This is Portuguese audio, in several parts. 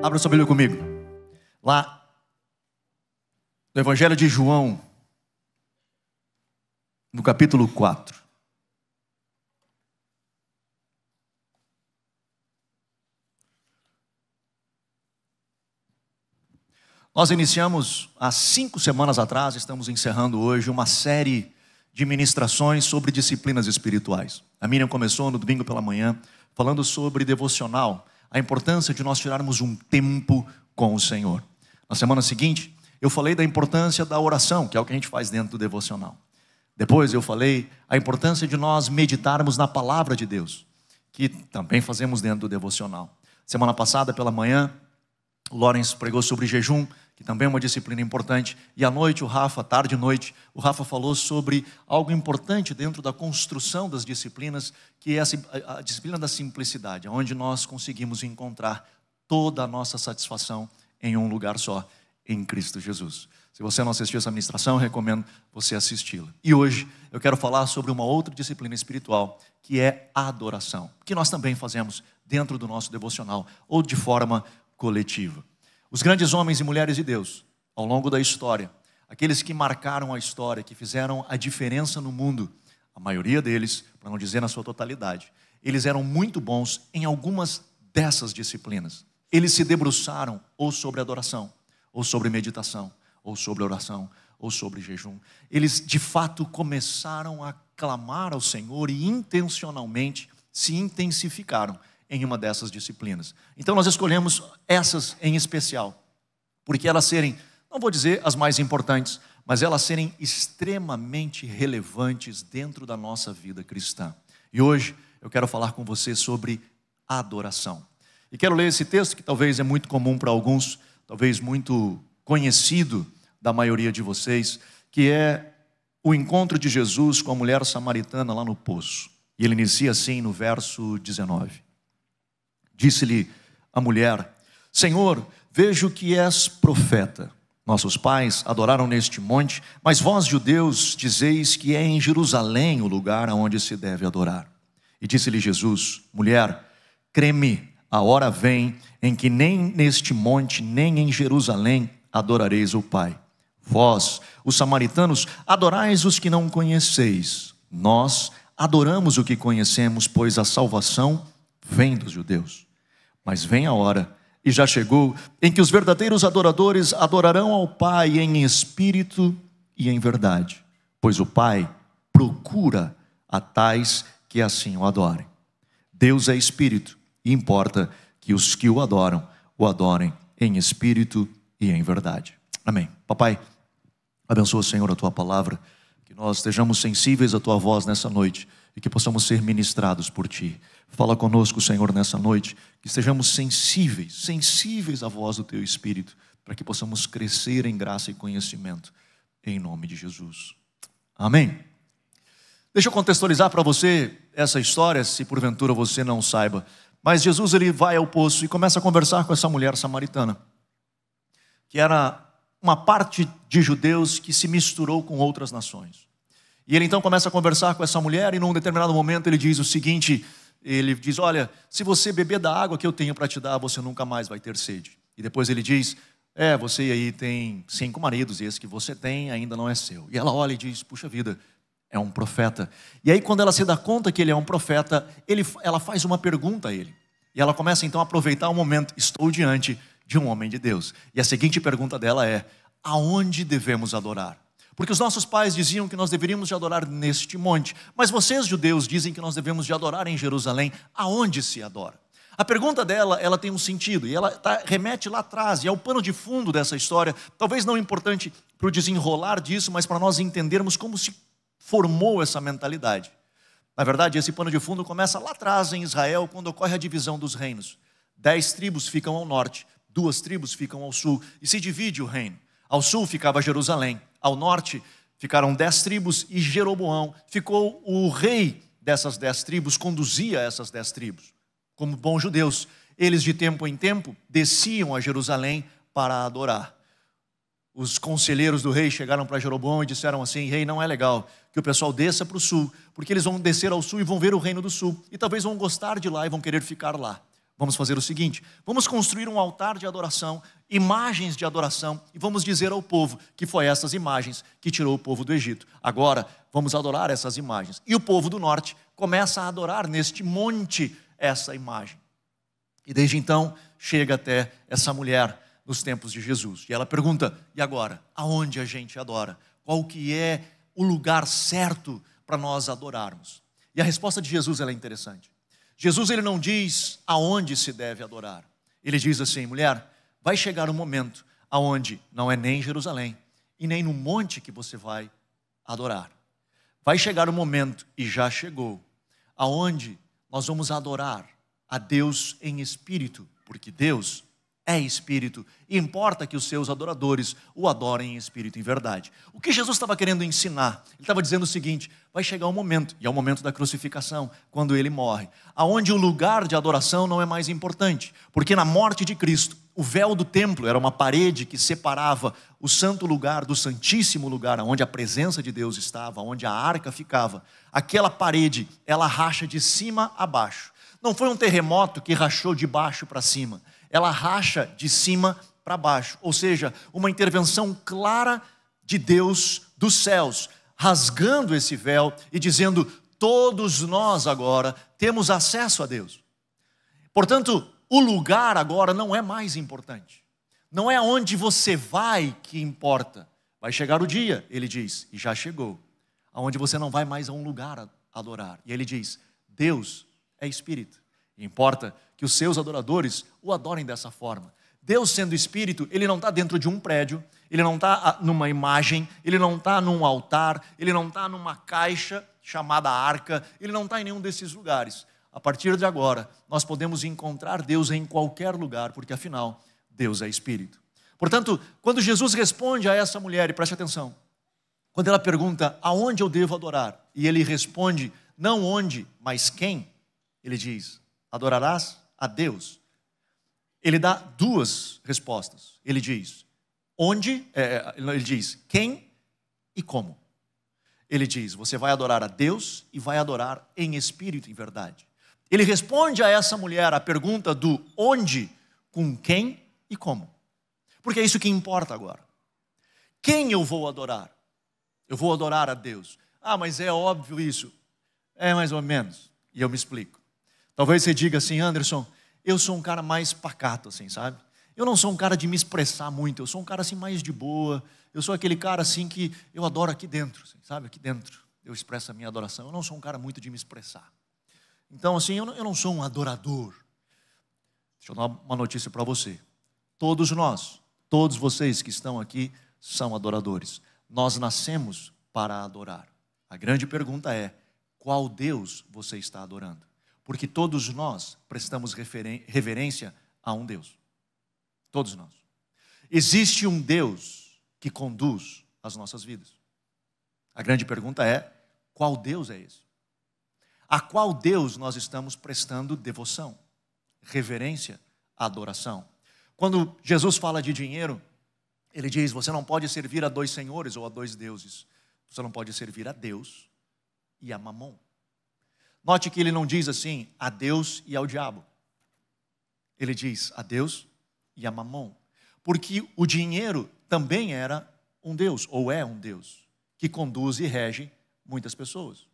Abra sua Bíblia comigo. Lá no Evangelho de João, no capítulo 4. Nós iniciamos há 5 semanas atrás, estamos encerrando hoje uma série de ministrações sobre disciplinas espirituais. A Miriam começou no domingo pela manhã, falando sobre devocional, a importância de nós tirarmos um tempo com o Senhor. Na semana seguinte, eu falei da importância da oração, que é o que a gente faz dentro do devocional. Depois eu falei a importância de nós meditarmos na palavra de Deus, que também fazemos dentro do devocional. Semana passada pela manhã, o Lawrence pregou sobre jejum, que também é uma disciplina importante. E à noite, tarde e noite, o Rafa falou sobre algo importante dentro da construção das disciplinas, que é a disciplina da simplicidade, onde nós conseguimos encontrar toda a nossa satisfação em um lugar só, em Cristo Jesus. Se você não assistiu essa ministração, eu recomendo você assisti-la. E hoje eu quero falar sobre uma outra disciplina espiritual, que é a adoração, que nós também fazemos dentro do nosso devocional, ou de forma coletiva. Os grandes homens e mulheres de Deus, ao longo da história, aqueles que marcaram a história, que fizeram a diferença no mundo, a maioria deles, para não dizer na sua totalidade, eles eram muito bons em algumas dessas disciplinas. Eles se debruçaram ou sobre adoração, ou sobre meditação, ou sobre oração, ou sobre jejum. Eles de fato começaram a clamar ao Senhor e intencionalmente se intensificaram em uma dessas disciplinas. Então nós escolhemos essas em especial, porque elas serem, não vou dizer as mais importantes, mas elas serem extremamente relevantes dentro da nossa vida cristã. E hoje eu quero falar com você sobre adoração. E quero ler esse texto que talvez é muito comum para alguns, talvez muito conhecido da maioria de vocês, que é o encontro de Jesus com a mulher samaritana lá no poço. E ele inicia assim no verso 19. Disse-lhe a mulher: Senhor, vejo que és profeta. Nossos pais adoraram neste monte, mas vós, judeus, dizeis que é em Jerusalém o lugar onde se deve adorar. E disse-lhe Jesus: Mulher, crê-me, a hora vem em que nem neste monte, nem em Jerusalém adorareis o Pai. Vós, os samaritanos, adorais os que não conheceis. Nós adoramos o que conhecemos, pois a salvação vem dos judeus. Mas vem a hora, e já chegou, em que os verdadeiros adoradores adorarão ao Pai em espírito e em verdade, pois o Pai procura a tais que assim o adorem. Deus é espírito, e importa que os que o adorem em espírito e em verdade. Amém. Papai, abençoa, Senhor, a Tua palavra, que nós estejamos sensíveis à Tua voz nessa noite, e que possamos ser ministrados por Ti. Fala conosco, Senhor, nessa noite, que estejamos sensíveis à voz do Teu Espírito, para que possamos crescer em graça e conhecimento, em nome de Jesus. Amém. Deixa eu contextualizar para você essa história, se porventura você não saiba. Mas Jesus, ele vai ao poço e começa a conversar com essa mulher samaritana, que era uma parte de judeus que se misturou com outras nações. E ele então começa a conversar com essa mulher, e num determinado momento ele diz o seguinte, ele diz: olha, se você beber da água que eu tenho para te dar, você nunca mais vai ter sede. E depois ele diz: você aí tem 5 maridos, e esse que você tem ainda não é seu. E ela olha e diz: puxa vida, é um profeta. E aí quando ela se dá conta que ele é um profeta, ela faz uma pergunta a ele. E ela começa então a aproveitar o momento: estou diante de um homem de Deus. E a seguinte pergunta dela é: aonde devemos adorar? Porque os nossos pais diziam que nós deveríamos de adorar neste monte, mas vocês, judeus, dizem que nós devemos de adorar em Jerusalém. Aonde se adora? A pergunta dela, ela tem um sentido, e ela remete lá atrás, e é o pano de fundo dessa história, talvez não importante para o desenrolar disso, mas para nós entendermos como se formou essa mentalidade. Na verdade, esse pano de fundo começa lá atrás em Israel, quando ocorre a divisão dos reinos. 10 tribos ficam ao norte, 2 tribos ficam ao sul, e se divide o reino. Ao sul ficava Jerusalém, ao norte ficaram 10 tribos, e Jeroboão ficou o rei dessas 10 tribos, conduzia essas 10 tribos. Como bons judeus, eles de tempo em tempo desciam a Jerusalém para adorar. os conselheiros do rei chegaram para Jeroboão e disseram assim: rei, não é legal que o pessoal desça para o sul, porque eles vão descer ao sul e vão ver o reino do sul, e talvez vão gostar de lá e vão querer ficar lá. Vamos fazer o seguinte, vamos construir um altar de adoração, imagens de adoração, e vamos dizer ao povo que foi essas imagens que tirou o povo do Egito. Agora, vamos adorar essas imagens. E o povo do norte começa a adorar neste monte essa imagem. E desde então, chega até essa mulher nos tempos de Jesus. E ela pergunta, e agora? Aonde a gente adora? Qual que é o lugar certo para nós adorarmos? E a resposta de Jesus ela é interessante. Jesus ele não diz aonde se deve adorar. Ele diz assim, mulher, vai chegar um momento aonde não é nem em Jerusalém e nem no monte que você vai adorar. Vai chegar um momento, e já chegou, aonde nós vamos adorar a Deus em espírito, porque Deus é espírito, e importa que os seus adoradores o adorem em espírito e em verdade. O que Jesus estava querendo ensinar? Ele estava dizendo o seguinte, vai chegar um momento, e é o momento da crucificação, quando ele morre, aonde o lugar de adoração não é mais importante, porque na morte de Cristo, o véu do templo era uma parede que separava o santo lugar do santíssimo lugar, onde a presença de Deus estava, onde a arca ficava. Aquela parede, ela racha de cima a baixo. Não foi um terremoto que rachou de baixo para cima, ela racha de cima para baixo, ou seja, uma intervenção clara de Deus dos céus, rasgando esse véu e dizendo, todos nós agora temos acesso a Deus. Portanto, o lugar agora não é mais importante, não é onde você vai que importa. Vai chegar o dia, ele diz, e já chegou, aonde você não vai mais a um lugar a adorar. E ele diz, Deus é espírito, e importa que os seus adoradores o adorem dessa forma. Deus sendo espírito, ele não está dentro de um prédio, ele não está numa imagem, ele não está num altar, ele não está numa caixa chamada arca, ele não está em nenhum desses lugares. A partir de agora, nós podemos encontrar Deus em qualquer lugar, porque afinal, Deus é espírito. Portanto, quando Jesus responde a essa mulher, e preste atenção, quando ela pergunta, aonde eu devo adorar? E ele responde, não onde, mas quem? Ele diz, adorarás a Deus. Ele dá duas respostas. Ele diz, onde, ele diz, quem e como. Ele diz, você vai adorar a Deus e vai adorar em espírito e em verdade. Ele responde a essa mulher a pergunta do onde, com quem e como. Porque é isso que importa agora. Quem eu vou adorar? Eu vou adorar a Deus. Ah, mas é óbvio isso. É mais ou menos. E eu me explico. Talvez você diga assim, Anderson, eu sou um cara mais pacato, assim, sabe? Eu não sou um cara de me expressar muito, eu sou um cara assim mais de boa, eu sou aquele cara assim que eu adoro aqui dentro, assim, sabe? Aqui dentro eu expresso a minha adoração, eu não sou um cara muito de me expressar. Então assim, eu não sou um adorador. Deixa eu dar uma notícia para você. Todos nós, todos vocês que estão aqui são adoradores. Nós nascemos para adorar. A grande pergunta é, qual Deus você está adorando? Porque todos nós prestamos reverência a um Deus. Todos nós. Existe um Deus que conduz as nossas vidas. A grande pergunta é, qual Deus é esse? A qual Deus nós estamos prestando devoção, reverência, adoração? Quando Jesus fala de dinheiro, ele diz, você não pode servir a dois senhores ou a dois deuses. Você não pode servir a Deus e a Mamon. Note que ele não diz assim, a Deus e ao diabo. Ele diz a Deus e a Mamon. Porque o dinheiro também era um Deus, ou é um Deus, que conduz e rege muitas pessoas.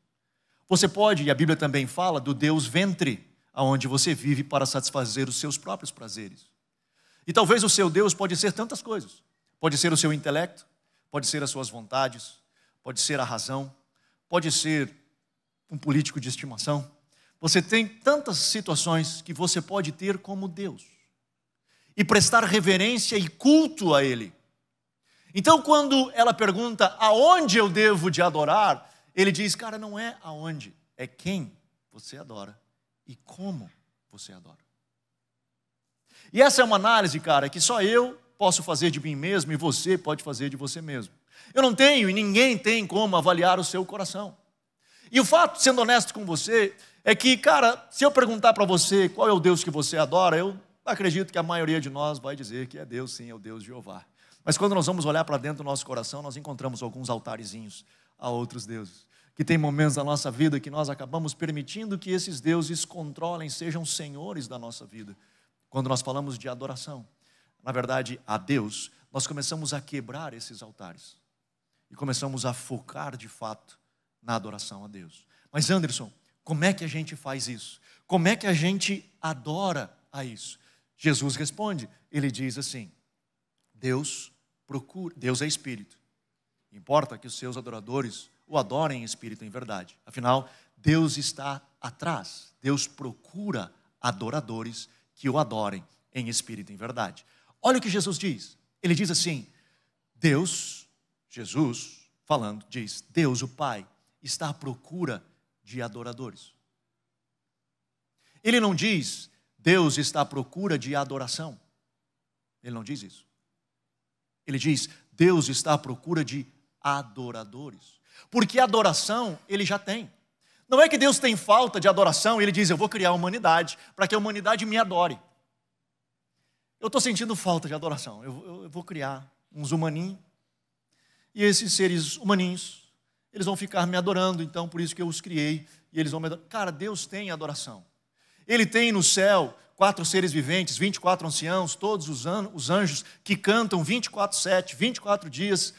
Você pode, e a Bíblia também fala, do Deus ventre, onde você vive para satisfazer os seus próprios prazeres. E talvez o seu Deus pode ser tantas coisas. Pode ser o seu intelecto, pode ser as suas vontades, pode ser a razão, pode ser um político de estimação. Você tem tantas situações que você pode ter como Deus e prestar reverência e culto a Ele. Então, quando ela pergunta aonde eu devo de adorar, ele diz, cara, não é aonde, é quem você adora e como você adora. E essa é uma análise, cara, que só eu posso fazer de mim mesmo e você pode fazer de você mesmo. Eu não tenho e ninguém tem como avaliar o seu coração. E o fato, sendo honesto com você, é que, cara, se eu perguntar para você qual é o Deus que você adora, eu acredito que a maioria de nós vai dizer que é Deus, sim, é o Deus Jeová. Mas quando nós vamos olhar para dentro do nosso coração, nós encontramos alguns altarezinhos a outros deuses. Que tem momentos da nossa vida que nós acabamos permitindo que esses deuses controlem, sejam senhores da nossa vida. Quando nós falamos de adoração, na verdade, a Deus, nós começamos a quebrar esses altares. E começamos a focar de fato na adoração a Deus. Mas Anderson, como é que a gente faz isso? Como é que a gente adora a isso? Jesus responde, ele diz assim, Deus é espírito. Importa que os seus adoradores o adorem em espírito e em verdade. Afinal, Deus está atrás. Deus procura adoradores que o adorem em espírito e em verdade. Olha o que Jesus diz. Ele diz assim, Jesus falando, diz, Deus, o Pai, está à procura de adoradores. Ele não diz, Deus está à procura de adoração. Ele não diz isso. Ele diz, Deus está à procura de adoradores. Porque adoração ele já tem. Não é que Deus tem falta de adoração e ele diz, eu vou criar a humanidade para que a humanidade me adore. Eu estou sentindo falta de adoração. Eu vou criar uns humaninhos e esses seres humaninhos, eles vão ficar me adorando, então por isso que eu os criei e eles vão me adorar. Cara, Deus tem adoração. Ele tem no céu 4 seres viventes, 24 anciãos, todos os anjos que cantam 24/7, 24 dias,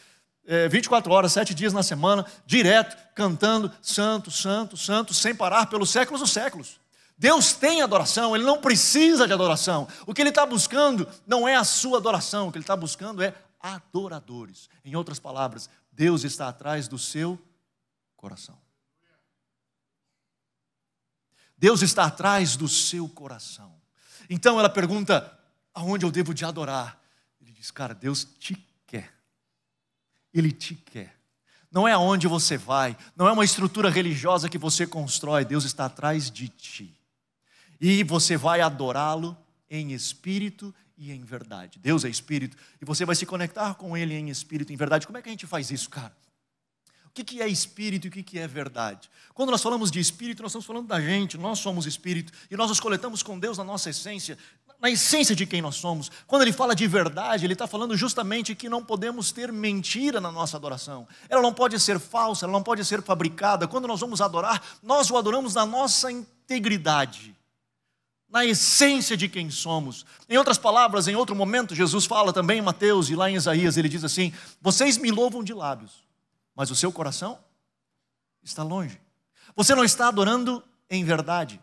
24 horas, 7 dias na semana, direto, cantando, santo, santo, santo, sem parar pelos séculos dos séculos. Deus tem adoração, Ele não precisa de adoração. O que Ele está buscando não é a sua adoração, o que Ele está buscando é adoradores. Em outras palavras, Deus está atrás do seu coração. Deus está atrás do seu coração. Então ela pergunta, aonde eu devo de adorar? Ele diz, cara, Deus te quer. Ele te quer. Não é aonde você vai, não é uma estrutura religiosa que você constrói, Deus está atrás de ti. E você vai adorá-lo em espírito e em verdade. Deus é espírito e você vai se conectar com Ele em espírito e em verdade. Como é que a gente faz isso, cara? O que é espírito e o que é verdade? Quando nós falamos de espírito, nós estamos falando da gente, nós somos espírito, e nós nos coletamos com Deus na nossa essência, na essência de quem nós somos. Quando Ele fala de verdade, Ele está falando justamente que não podemos ter mentira na nossa adoração. Ela não pode ser falsa, ela não pode ser fabricada. Quando nós vamos adorar, nós o adoramos na nossa integridade, na essência de quem somos. Em outras palavras, em outro momento, Jesus fala também em Mateus e lá em Isaías, Ele diz assim, vocês me louvam de lábios, mas o seu coração está longe. Você não está adorando em verdade.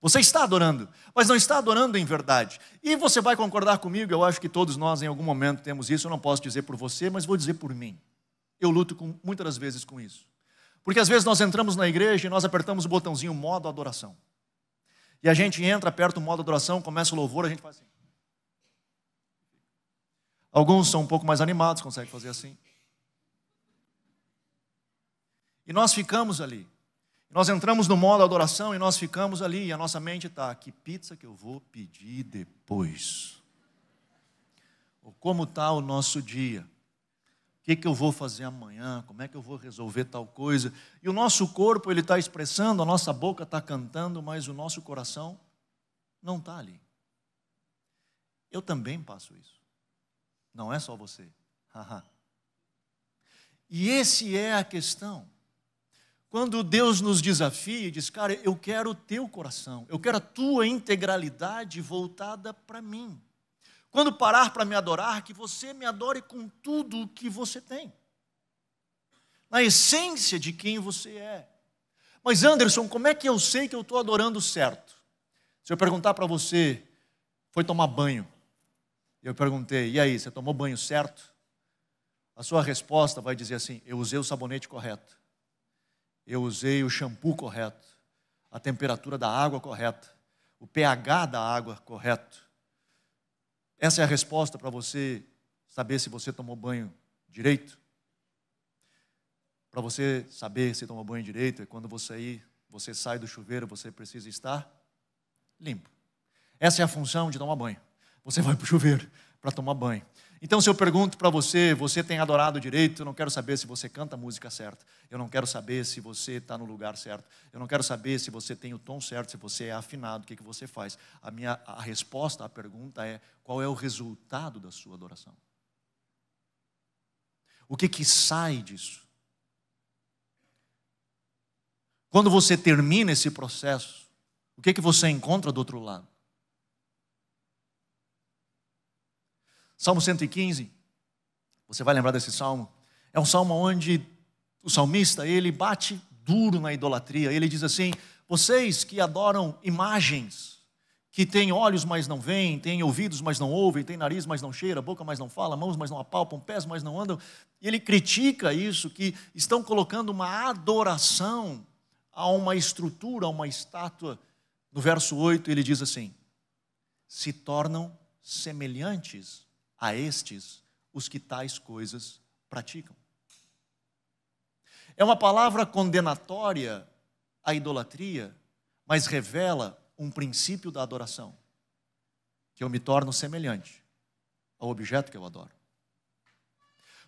Você está adorando, mas não está adorando em verdade. E você vai concordar comigo, eu acho que todos nós em algum momento temos isso, eu não posso dizer por você, mas vou dizer por mim. Eu luto muitas das vezes com isso. Porque às vezes nós entramos na igreja e nós apertamos o botãozinho modo adoração. E a gente entra, aperta o modo adoração, começa o louvor, a gente faz assim. Alguns são um pouco mais animados, conseguem fazer assim. E nós ficamos ali. Nós entramos no modo adoração e nós ficamos ali. E a nossa mente está, que pizza que eu vou pedir depois? Ou como está o nosso dia? O que eu vou fazer amanhã? Como é que eu vou resolver tal coisa? E o nosso corpo, ele está expressando, a nossa boca está cantando, mas o nosso coração não está ali. Eu também passo isso. Não é só você. E esse é a questão. Quando Deus nos desafia e diz, cara, eu quero o teu coração, eu quero a tua integralidade voltada para mim. Quando parar para me adorar, que você me adore com tudo o que você tem. Na essência de quem você é. Mas Anderson, como é que eu sei que eu estou adorando certo? Se eu perguntar para você, foi tomar banho. Eu perguntei, e aí, você tomou banho certo? A sua resposta vai dizer assim, eu usei o sabonete correto. Eu usei o shampoo correto, a temperatura da água correta, o pH da água correto. Essa é a resposta para você saber se você tomou banho direito? Para você saber se tomou banho direito, é quando você sai do chuveiro, você precisa estar limpo. Essa é a função de tomar banho. Você vai para o chuveiro para tomar banho. Então, se eu pergunto para você, você tem adorado direito? Eu não quero saber se você canta a música certa. Eu não quero saber se você está no lugar certo. Eu não quero saber se você tem o tom certo, se você é afinado, o que você faz. A resposta à pergunta é, qual é o resultado da sua adoração? O que sai disso? Quando você termina esse processo, o que você encontra do outro lado? Salmo 115, você vai lembrar desse salmo? É um salmo onde o salmista, ele bate duro na idolatria. Ele diz assim: vocês que adoram imagens, que têm olhos, mas não veem, têm ouvidos, mas não ouvem, têm nariz, mas não cheira, boca, mas não fala, mãos, mas não apalpam, pés, mas não andam. E ele critica isso, que estão colocando uma adoração a uma estrutura, a uma estátua. No verso 8 ele diz assim: se tornam semelhantes a estes os que tais coisas praticam. É uma palavra condenatória à idolatria, mas revela um princípio da adoração, que eu me torno semelhante ao objeto que eu adoro.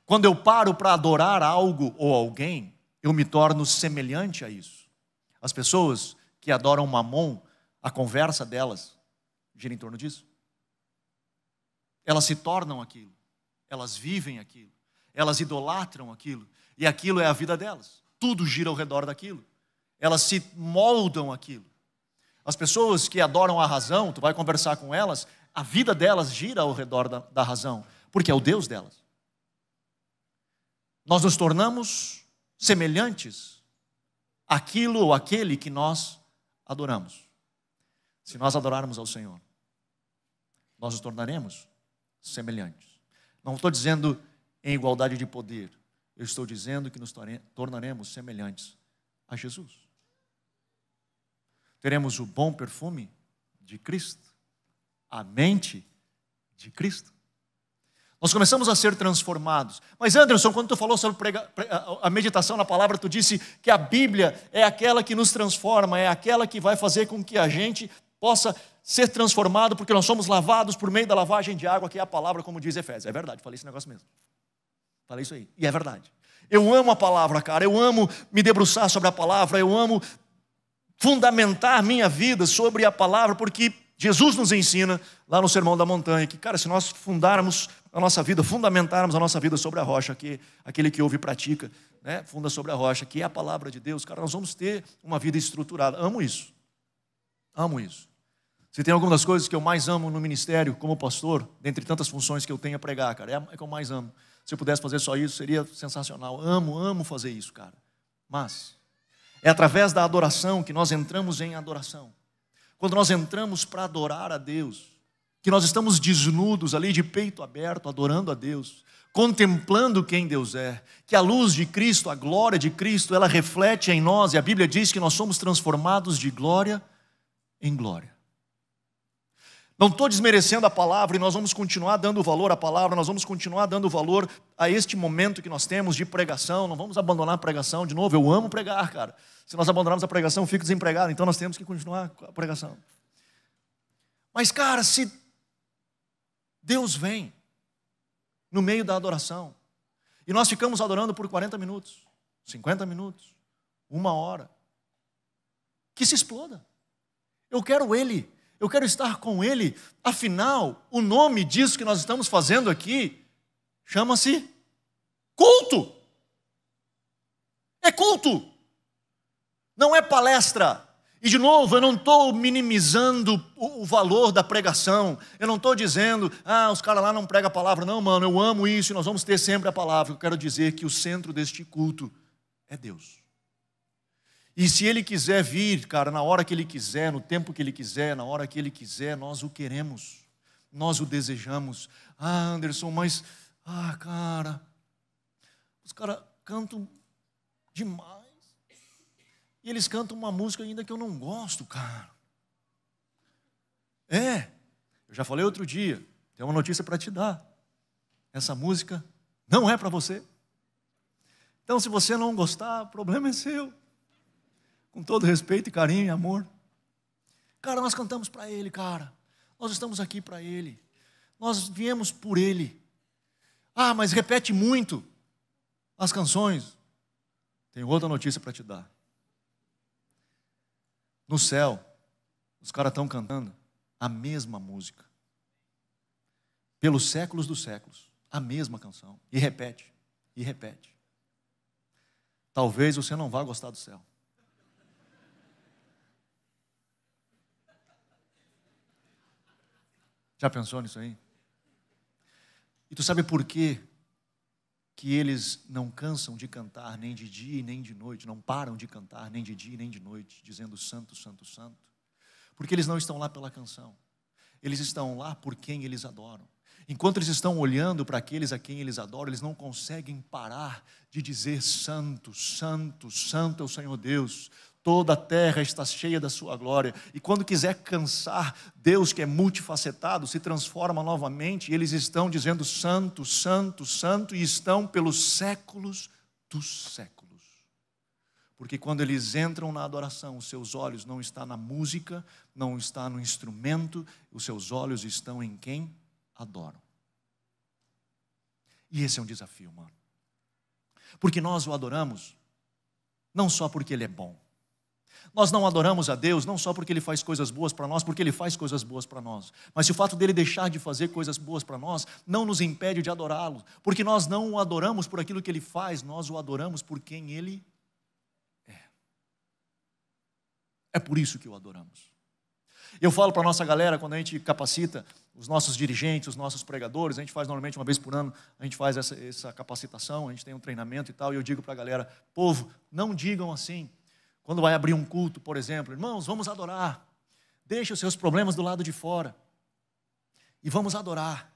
Quando eu paro para adorar algo ou alguém, eu me torno semelhante a isso. As pessoas que adoram Mamon, a conversa delas gira em torno disso. Elas se tornam aquilo, elas vivem aquilo, elas idolatram aquilo, e aquilo é a vida delas. Tudo gira ao redor daquilo. Elas se moldam aquilo. As pessoas que adoram a razão, tu vai conversar com elas, a vida delas gira ao redor da razão, porque é o Deus delas. Nós nos tornamos semelhantes àquilo ou àquele que nós adoramos. Se nós adorarmos ao Senhor, nós nos tornaremos semelhantes. Não estou dizendo em igualdade de poder, eu estou dizendo que nos tornaremos semelhantes a Jesus. Teremos o bom perfume de Cristo, a mente de Cristo. Nós começamos a ser transformados. Mas Anderson, quando tu falou sobre a meditação na palavra, tu disse que a Bíblia é aquela que nos transforma, é aquela que vai fazer com que a gente possa ser transformado, porque nós somos lavados por meio da lavagem de água, que é a palavra, como diz Efésios. É verdade, falei esse negócio mesmo. Falei isso aí, e é verdade. Eu amo a palavra, cara, eu amo me debruçar sobre a palavra, eu amo fundamentar minha vida sobre a palavra, porque Jesus nos ensina lá no Sermão da Montanha, que, cara, se nós fundarmos a nossa vida, fundamentarmos a nossa vida sobre a rocha, que aquele que ouve e pratica, né, funda sobre a rocha, que é a palavra de Deus, cara, nós vamos ter uma vida estruturada. Amo isso. Amo isso. Se tem algumas das coisas que eu mais amo no ministério como pastor, dentre tantas funções que eu tenho a pregar, cara, é que eu mais amo. Se eu pudesse fazer só isso, seria sensacional. Amo fazer isso, cara. Mas é através da adoração que nós entramos em adoração. Quando nós entramos para adorar a Deus, que nós estamos desnudos ali, de peito aberto, adorando a Deus, contemplando quem Deus é, que a luz de Cristo, a glória de Cristo, ela reflete em nós, e a Bíblia diz que nós somos transformados de glória em glória. Não estou desmerecendo a palavra, e nós vamos continuar dando valor à palavra, nós vamos continuar dando valor a este momento que nós temos de pregação, não vamos abandonar a pregação. De novo, eu amo pregar, cara. Se nós abandonarmos a pregação, eu fico desempregado, então nós temos que continuar com a pregação. Mas, cara, se Deus vem no meio da adoração, e nós ficamos adorando por 40 minutos, 50 minutos, 1 hora, que se exploda. Eu quero Ele. Eu quero estar com Ele. Afinal, o nome disso que nós estamos fazendo aqui chama-se culto. É culto. Não é palestra. E de novo, eu não estou minimizando o valor da pregação. Eu não estou dizendo, os caras lá não pregam a palavra. Não, mano, eu amo isso e nós vamos ter sempre a palavra. Eu quero dizer que o centro deste culto é Deus. E se Ele quiser vir, cara, na hora que Ele quiser, no tempo que Ele quiser, na hora que Ele quiser, nós o queremos, nós o desejamos. Anderson, mas, cara, os caras cantam demais. E eles cantam uma música ainda que eu não gosto, cara. Eu já falei outro dia, tem uma notícia para te dar. Essa música não é para você. Então, se você não gostar, o problema é seu. Com todo respeito e carinho e amor. Cara, nós cantamos para Ele, cara. Nós estamos aqui para Ele. Nós viemos por Ele. Mas repete muito as canções. Tenho outra notícia para te dar. No céu, os caras estão cantando a mesma música. Pelos séculos dos séculos. A mesma canção. E repete. e repete. Talvez você não vá gostar do céu. Já pensou nisso aí? E tu sabe por quê que eles não cansam de cantar nem de dia e nem de noite, não param de cantar nem de dia e nem de noite, dizendo santo, santo, santo? Porque eles não estão lá pela canção. Eles estão lá por quem eles adoram. Enquanto eles estão olhando para aqueles a quem eles adoram, eles não conseguem parar de dizer santo, santo, santo é o Senhor Deus. Toda a terra está cheia da sua glória. E quando quiser cansar, Deus, que é multifacetado, se transforma novamente. E eles estão dizendo santo, santo, santo, e estão pelos séculos dos séculos. Porque quando eles entram na adoração, os seus olhos não estão na música, não estão no instrumento, os seus olhos estão em quem adoram. E esse é um desafio, mano. Porque nós o adoramos não só porque Ele é bom. Nós não adoramos a Deus não só porque Ele faz coisas boas para nós, porque Ele faz coisas boas para nós. Mas se o fato dEle deixar de fazer coisas boas para nós não nos impede de adorá-lo. Porque nós não o adoramos por aquilo que Ele faz, nós o adoramos por quem Ele é. É por isso que o adoramos. Eu falo para a nossa galera, quando a gente capacita os nossos dirigentes, os nossos pregadores, a gente faz normalmente uma vez por ano, a gente faz essa capacitação, a gente tem um treinamento e tal, e eu digo para a galera, povo, não digam assim, quando vai abrir um culto, por exemplo, irmãos, vamos adorar, deixe os seus problemas do lado de fora, e vamos adorar.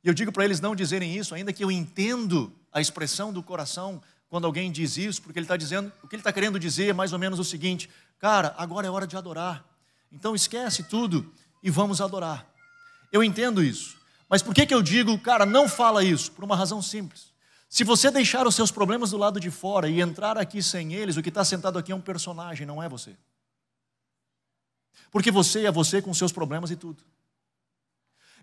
E eu digo para eles não dizerem isso, ainda que eu entendo a expressão do coração, quando alguém diz isso, porque ele está dizendo, o que ele está querendo dizer é mais ou menos o seguinte, cara, agora é hora de adorar, então esquece tudo e vamos adorar. Eu entendo isso, mas por que eu digo, cara, não fala isso? Por uma razão simples. Se você deixar os seus problemas do lado de fora e entrar aqui sem eles, o que está sentado aqui é um personagem, não é você. Porque você é você com seus problemas e tudo.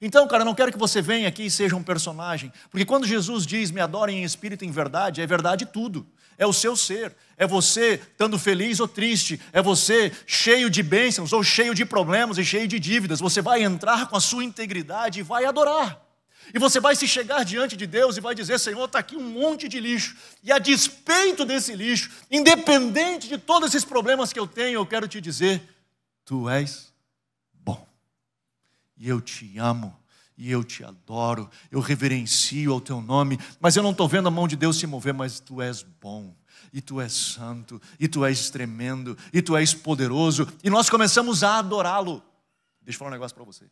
Então, cara, eu não quero que você venha aqui e seja um personagem, porque quando Jesus diz, me adorem em espírito e em verdade, é verdade tudo. É o seu ser, é você estando feliz ou triste, é você cheio de bênçãos ou cheio de problemas e cheio de dívidas. Você vai entrar com a sua integridade e vai adorar. E você vai se chegar diante de Deus e vai dizer, Senhor, está aqui um monte de lixo. E a despeito desse lixo, independente de todos esses problemas que eu tenho, eu quero te dizer, Tu és bom. E eu te amo. E eu te adoro, eu reverencio ao teu nome, mas eu não estou vendo a mão de Deus se mover, mas tu és bom, e tu és santo, e tu és tremendo, e tu és poderoso, e nós começamos a adorá-lo. Deixa eu falar um negócio para você.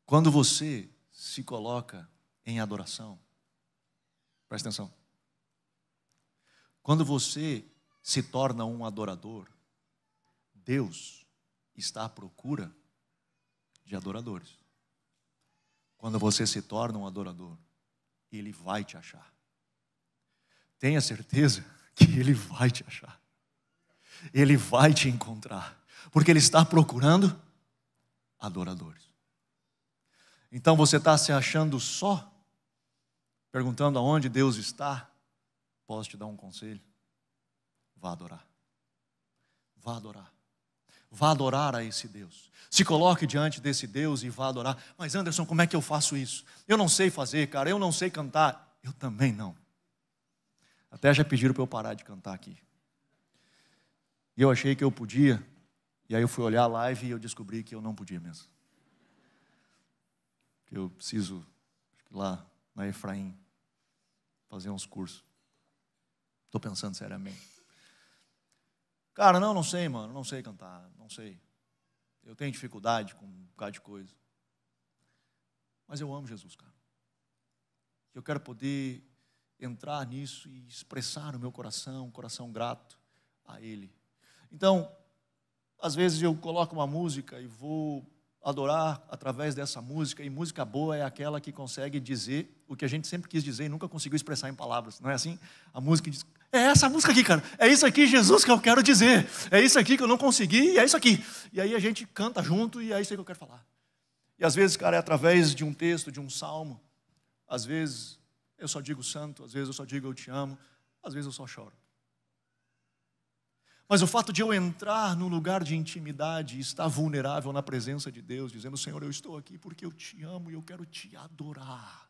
Quando você se coloca em adoração, presta atenção, quando você se torna um adorador, Deus está à procura de adoradores. Quando você se torna um adorador, Ele vai te achar. Tenha certeza que Ele vai te achar. Ele vai te encontrar. Porque Ele está procurando adoradores. Então você está se achando só? Perguntando aonde Deus está? Posso te dar um conselho? Vá adorar. Vá adorar. Vá adorar a esse Deus. Se coloque diante desse Deus e vá adorar. Mas Anderson, como é que eu faço isso? Eu não sei fazer, cara, eu não sei cantar. Eu também não. Até já pediram para eu parar de cantar aqui. E eu achei que eu podia. E aí eu fui olhar a live e eu descobri que eu não podia mesmo. Que eu preciso, lá na Efraim, fazer uns cursos. Estou pensando seriamente. Cara, não sei, mano, não sei cantar, não sei. Eu tenho dificuldade com um bocado de coisa. Mas eu amo Jesus, cara. Eu quero poder entrar nisso e expressar o meu coração, um coração grato a Ele. Então, às vezes eu coloco uma música e vou adorar através dessa música, e música boa é aquela que consegue dizer o que a gente sempre quis dizer e nunca conseguiu expressar em palavras, não é assim? A música diz, é essa música aqui, cara, é isso aqui, Jesus, que eu quero dizer, é isso aqui que eu não consegui, e é isso aqui. E aí a gente canta junto e é isso aí que eu quero falar. E às vezes, cara, é através de um texto, de um salmo, às vezes eu só digo santo, às vezes eu só digo eu te amo, às vezes eu só choro. Mas o fato de eu entrar num lugar de intimidade e estar vulnerável na presença de Deus, dizendo, Senhor, eu estou aqui porque eu te amo e eu quero te adorar.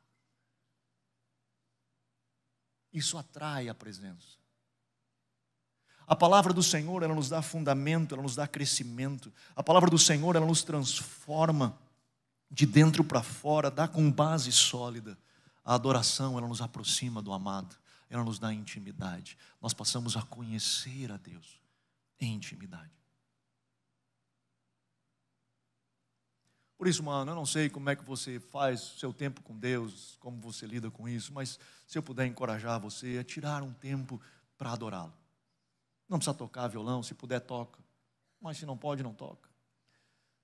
isso atrai a presença. A palavra do Senhor, ela nos dá fundamento, ela nos dá crescimento. A palavra do Senhor, ela nos transforma de dentro para fora, dá com base sólida. A adoração, ela nos aproxima do amado, ela nos dá intimidade. Nós passamos a conhecer a Deus em intimidade. Por isso, mano, eu não sei como é que você faz o seu tempo com Deus, como você lida com isso, mas se eu puder encorajar você a tirar um tempo para adorá-lo. Não precisa tocar violão, se puder toca, mas se não pode, não toca.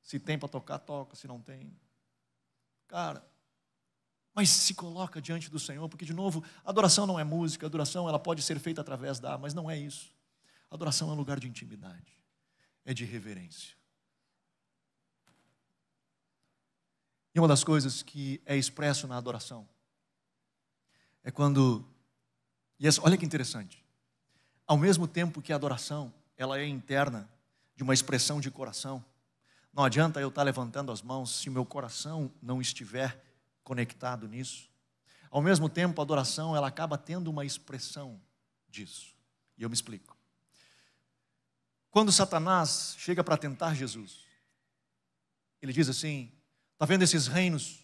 Se tem para tocar, toca, se não tem. Cara, mas se coloca diante do Senhor, porque de novo, adoração não é música, adoração ela pode ser feita através da, mas não é isso. Adoração é um lugar de intimidade, é de reverência. E uma das coisas que é expresso na adoração é quando, olha que interessante, ao mesmo tempo que a adoração ela é interna, de uma expressão de coração, não adianta eu estar levantando as mãos se o meu coração não estiver conectado nisso. Ao mesmo tempo, a adoração ela acaba tendo uma expressão disso. E eu me explico. Quando Satanás chega para tentar Jesus, ele diz assim: está vendo esses reinos?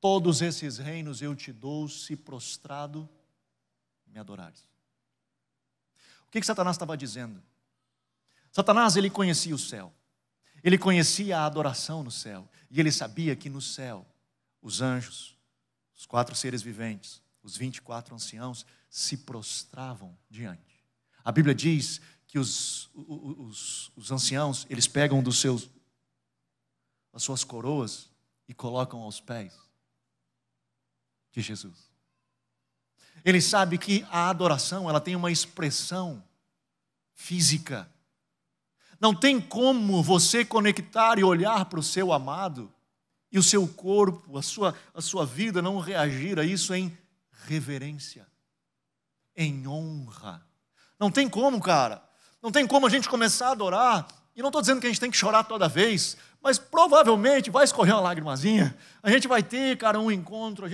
Todos esses reinos eu te dou se prostrado me adorares. O que Satanás estava dizendo? Satanás, ele conhecia o céu. Ele conhecia a adoração no céu. E ele sabia que no céu, os anjos, os 4 seres viventes, os 24 anciãos, se prostravam diante. A Bíblia diz que os anciãos, eles pegam as suas coroas e colocam aos pés de Jesus. Ele sabe que a adoração, ela tem uma expressão física. Não tem como você conectar e olhar para o seu amado e o seu corpo, a sua vida não reagir a isso em reverência, em honra. Não tem como, cara. Não tem como a gente começar a adorar. E não estou dizendo que a gente tem que chorar toda vez, mas provavelmente vai escorrer uma lágrimazinha. A gente vai ter, cara, um encontro.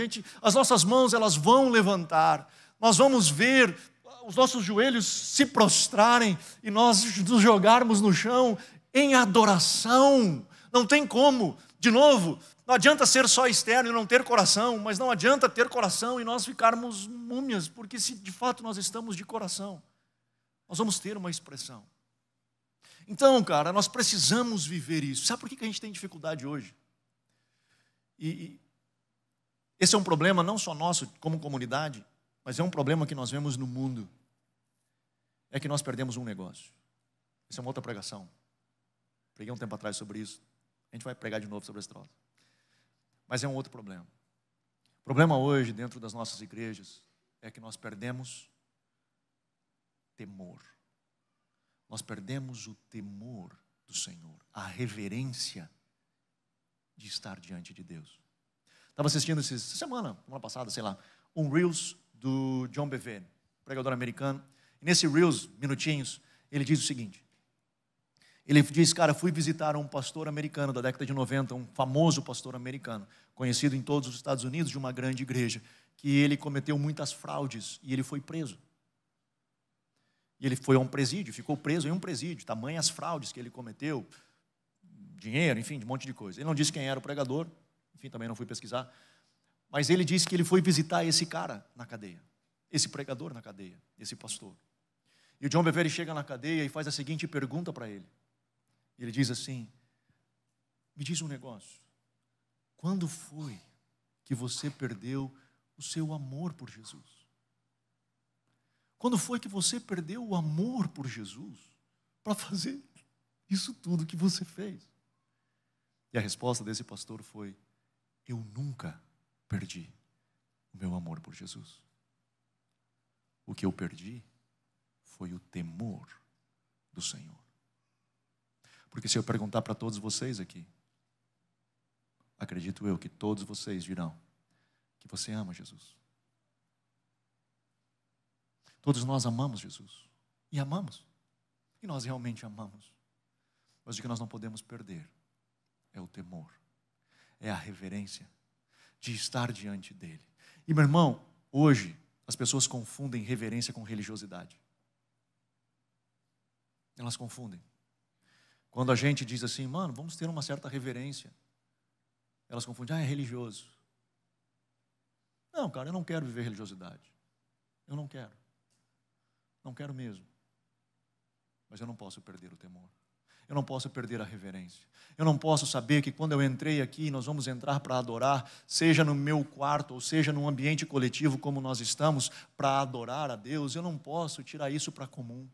As nossas mãos, elas vão levantar. Nós vamos ver os nossos joelhos se prostrarem e nós nos jogarmos no chão em adoração. Não tem como. De novo, não adianta ser só externo e não ter coração, mas não adianta ter coração e nós ficarmos múmias, porque se de fato nós estamos de coração, nós vamos ter uma expressão. Então, cara, nós precisamos viver isso. Sabe por que a gente tem dificuldade hoje? E esse é um problema não só nosso como comunidade, mas é um problema que nós vemos no mundo. É que nós perdemos um negócio. Isso é uma outra pregação. Preguei um tempo atrás sobre isso. A gente vai pregar de novo sobre esse troço. Mas é um outro problema. O problema hoje, dentro das nossas igrejas, é que nós perdemos temor. Nós perdemos o temor do Senhor, a reverência de estar diante de Deus. Estava assistindo essa semana passada, sei lá, um Reels do John Bevere, pregador americano. E nesse Reels, minutinhos, ele diz o seguinte. Ele diz, cara, fui visitar um pastor americano da década de 90, um famoso pastor americano, conhecido em todos os Estados Unidos, de uma grande igreja, que ele cometeu muitas fraudes e ele foi preso. E ele foi a um presídio, ficou preso em um presídio, tamanhas fraudes que ele cometeu, dinheiro, enfim, de um monte de coisa. Ele não disse quem era o pregador, enfim, também não fui pesquisar, mas ele disse que ele foi visitar esse cara na cadeia, esse pregador na cadeia, esse pastor. E o John Bevere chega na cadeia e faz a seguinte pergunta para ele. Ele diz assim, me diz um negócio, quando foi que você perdeu o seu amor por Jesus? Quando foi que você perdeu o amor por Jesus para fazer isso tudo que você fez? E a resposta desse pastor foi, eu nunca perdi o meu amor por Jesus. O que eu perdi foi o temor do Senhor. Porque se eu perguntar para todos vocês aqui, acredito eu que todos vocês dirão que você ama Jesus. Todos nós amamos Jesus. E amamos. E nós realmente amamos. Mas o que nós não podemos perder é o temor. É a reverência de estar diante dele. E meu irmão, hoje, As pessoas confundem reverência com religiosidade. Elas confundem. Quando a gente diz assim, mano, vamos ter uma certa reverência, elas confundem, é religioso. Não, cara, eu não quero viver religiosidade. Eu não quero. Não quero mesmo. Mas eu não posso perder o temor. Eu não posso perder a reverência. Eu não posso saber que quando eu entrei aqui, nós vamos entrar para adorar, seja no meu quarto, ou seja num ambiente coletivo como nós estamos, para adorar a Deus. Eu não posso tirar isso para comum.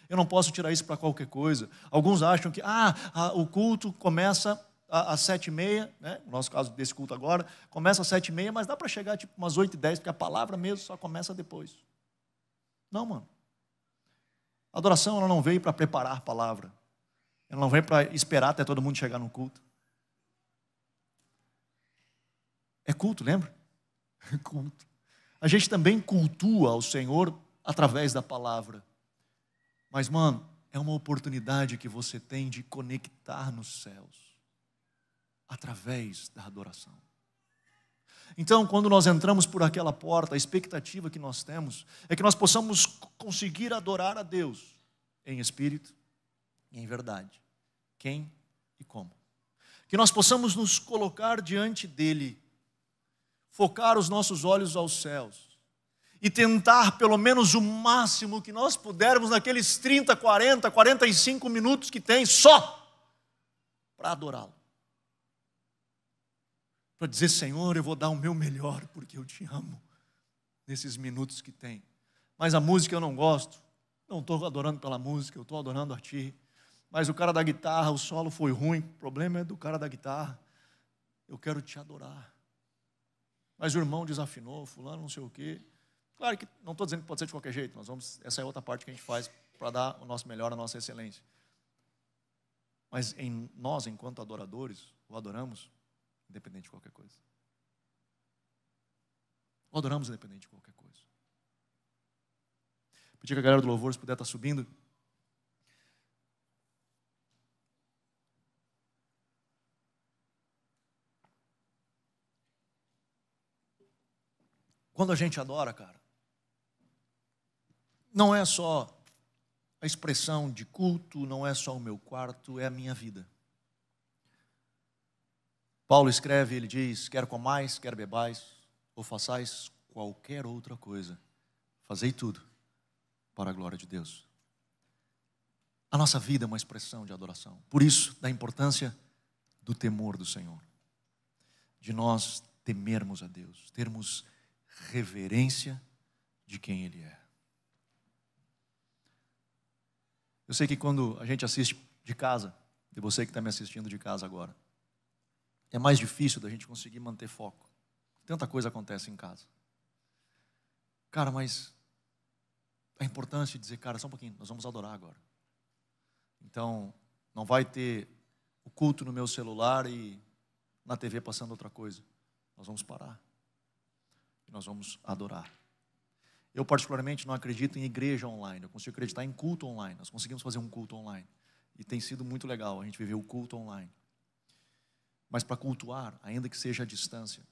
Eu não posso tirar isso para qualquer coisa. Alguns acham que o culto começa às 7h30, né? No nosso caso desse culto agora, começa às 7h30, mas dá para chegar tipo umas 8h10, porque a palavra mesmo só começa depois. Não, mano. A adoração ela não veio para preparar a palavra. Ela não veio para esperar até todo mundo chegar no culto. É culto, lembra? É culto. A gente também cultua ao Senhor através da palavra. Mas, mano, é uma oportunidade que você tem de conectar nos céus através da adoração. Então, quando nós entramos por aquela porta, a expectativa que nós temos é que nós possamos conseguir adorar a Deus em espírito e em verdade. Quem e como. Que nós possamos nos colocar diante dEle, focar os nossos olhos aos céus e tentar pelo menos o máximo que nós pudermos naqueles 30, 40, 45 minutos que tem só para adorá-lo. Para dizer, Senhor, eu vou dar o meu melhor porque eu te amo nesses minutos que tem. Mas a música eu não gosto, não estou adorando pela música, eu estou adorando a Ti. Mas o cara da guitarra, o solo foi ruim, o problema é do cara da guitarra. Eu quero Te adorar. Mas o irmão desafinou, fulano não sei o quê. Claro que não estou dizendo que pode ser de qualquer jeito, essa é outra parte que a gente faz para dar o nosso melhor, a nossa excelência. Mas nós, enquanto adoradores, o adoramos independente de qualquer coisa. O adoramos independente de qualquer coisa. Pedir que a galera do louvor, se puder estar subindo. Quando a gente adora, cara, não é só a expressão de culto, não é só o meu quarto, é a minha vida. Paulo escreve, ele diz, quer comais, quer bebais, ou façais qualquer outra coisa, fazei tudo para a glória de Deus. A nossa vida é uma expressão de adoração. Por isso, da importância do temor do Senhor. De nós temermos a Deus, termos reverência de quem Ele é. Eu sei que quando a gente assiste de casa, de você que está me assistindo de casa agora, é mais difícil da gente conseguir manter foco. Tanta coisa acontece em casa. Cara, mas a importância de dizer, cara, só um pouquinho, nós vamos adorar agora. Então, não vai ter o culto no meu celular e na TV passando outra coisa. Nós vamos parar. E nós vamos adorar. Eu particularmente não acredito em igreja online. Eu consigo acreditar em culto online. Nós conseguimos fazer um culto online. E tem sido muito legal a gente viver o culto online. Mas para cultuar, ainda que seja à distância,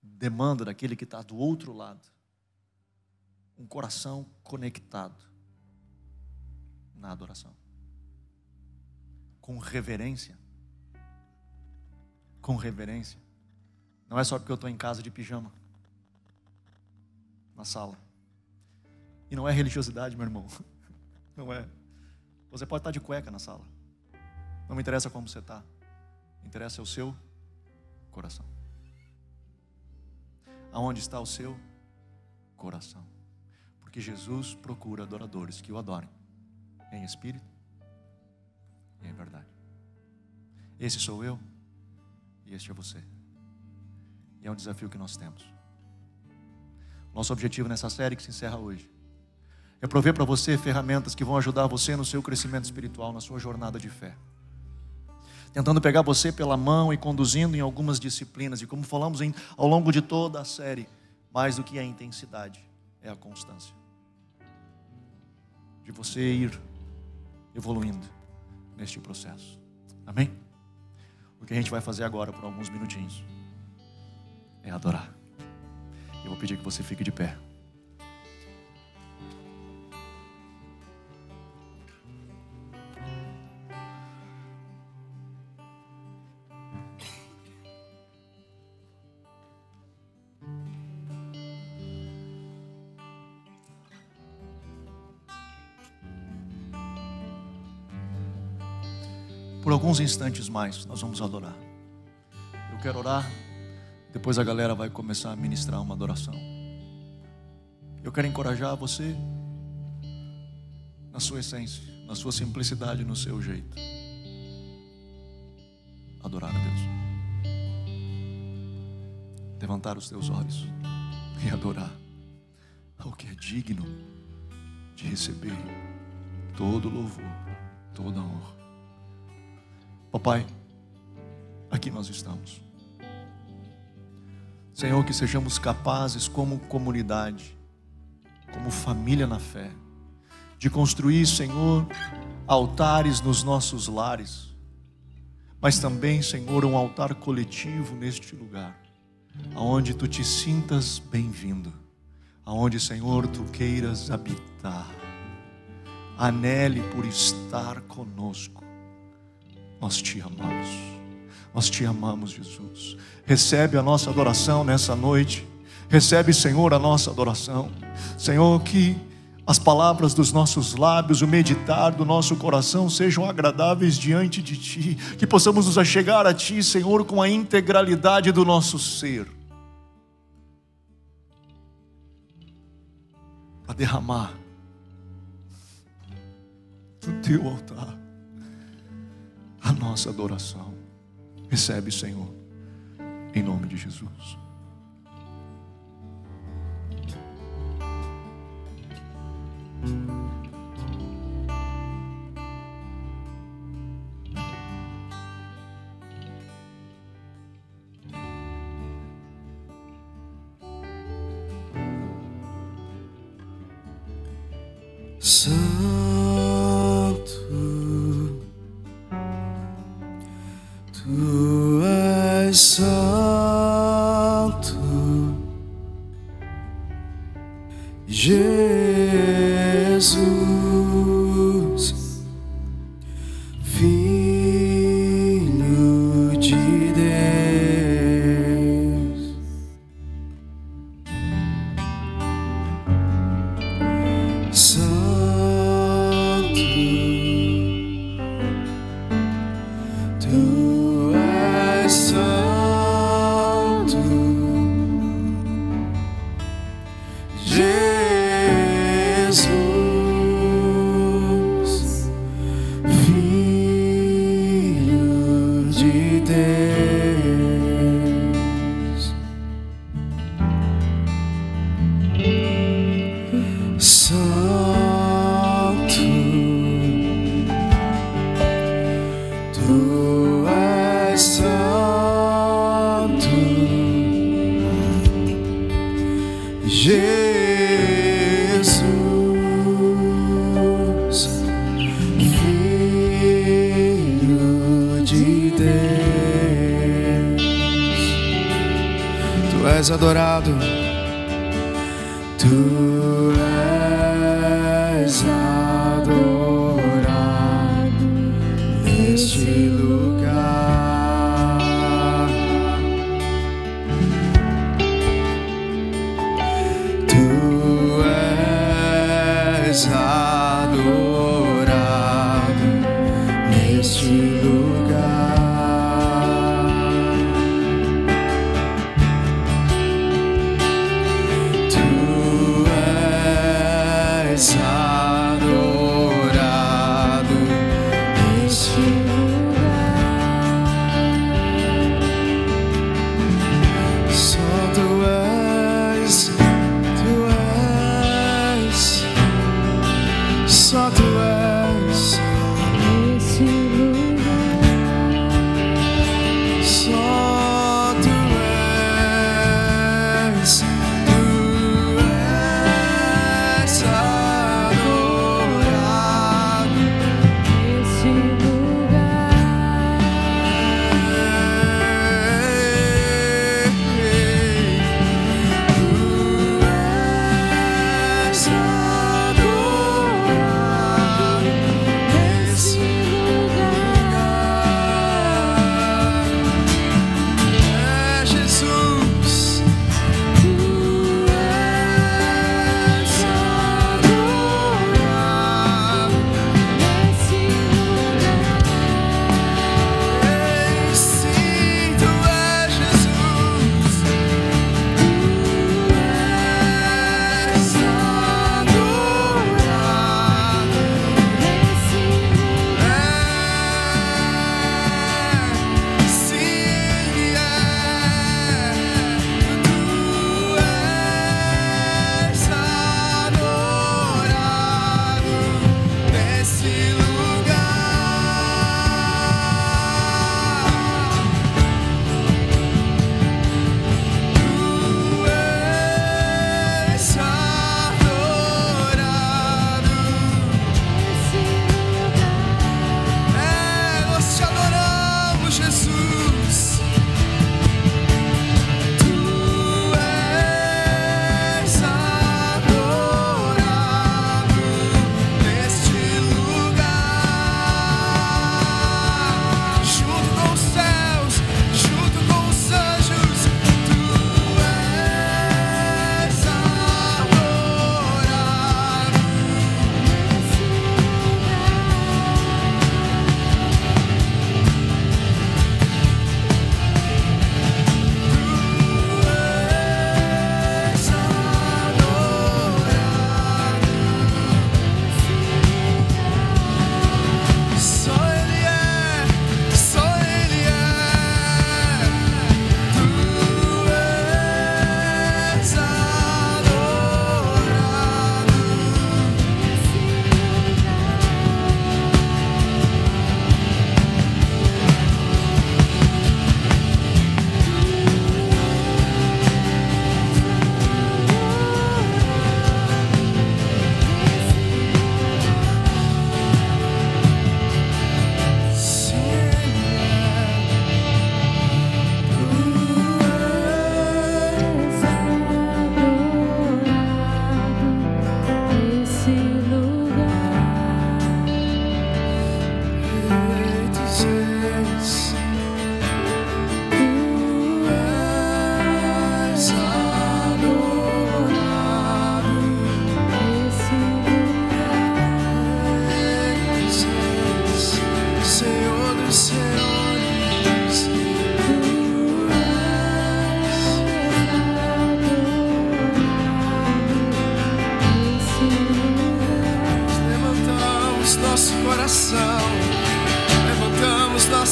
demanda daquele que está do outro lado um coração conectado na adoração. Com reverência. Com reverência. Não é só porque eu estou em casa de pijama. Na sala. E não é religiosidade, meu irmão. Não é. Você pode estar de cueca na sala. Não me interessa como você está. Interessa é o seu coração. Aonde está o seu coração? Porque Jesus procura adoradores que o adorem em espírito e em verdade. Esse sou eu e este é você. E é um desafio que nós temos. Nosso objetivo nessa série que se encerra hoje é prover para você ferramentas que vão ajudar você no seu crescimento espiritual, na sua jornada de fé. Tentando pegar você pela mão e conduzindo em algumas disciplinas. E como falamos ao longo de toda a série, mais do que a intensidade, é a constância. De você ir evoluindo neste processo. Amém? O que a gente vai fazer agora por alguns minutinhos é adorar. Eu vou pedir que você fique de pé. por alguns instantes mais, nós vamos adorar. Eu quero orar, depois a galera vai começar a ministrar uma adoração. Eu quero encorajar você na sua essência, na sua simplicidade, no seu jeito. Adorar a Deus. Levantar os teus olhos e adorar ao que é digno de receber todo louvor, toda honra. Papai, aqui nós estamos. Senhor, que sejamos capazes como comunidade, como família na fé, de construir, Senhor, altares nos nossos lares, mas também, Senhor, um altar coletivo neste lugar, aonde Tu te sintas bem-vindo, aonde, Senhor, Tu queiras habitar, anele por estar conosco. Nós Te amamos, nós Te amamos, Jesus. Recebe a nossa adoração nessa noite, recebe, Senhor, a nossa adoração. Senhor, que as palavras dos nossos lábios, o meditar do nosso coração sejam agradáveis diante de Ti, que possamos nos achegar a Ti, Senhor, com a integralidade do nosso ser, para derramar do Teu altar a nossa adoração. Recebe, Senhor, em nome de Jesus. Santo, Tu és santo, Jesus, Filho de Deus. Santo, Tu és santo, Jesus, Filho de Deus. Santo, Tu és santo, Jesus, Filho de Deus. Tu és adorado, Tu és adorado neste lugar. Tu és adorado neste lugar. Tu és adorado neste lugar. Só Tu és, só Tu és nesse lugar. Só Tu és adorado nesse lugar.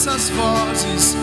nossas vozes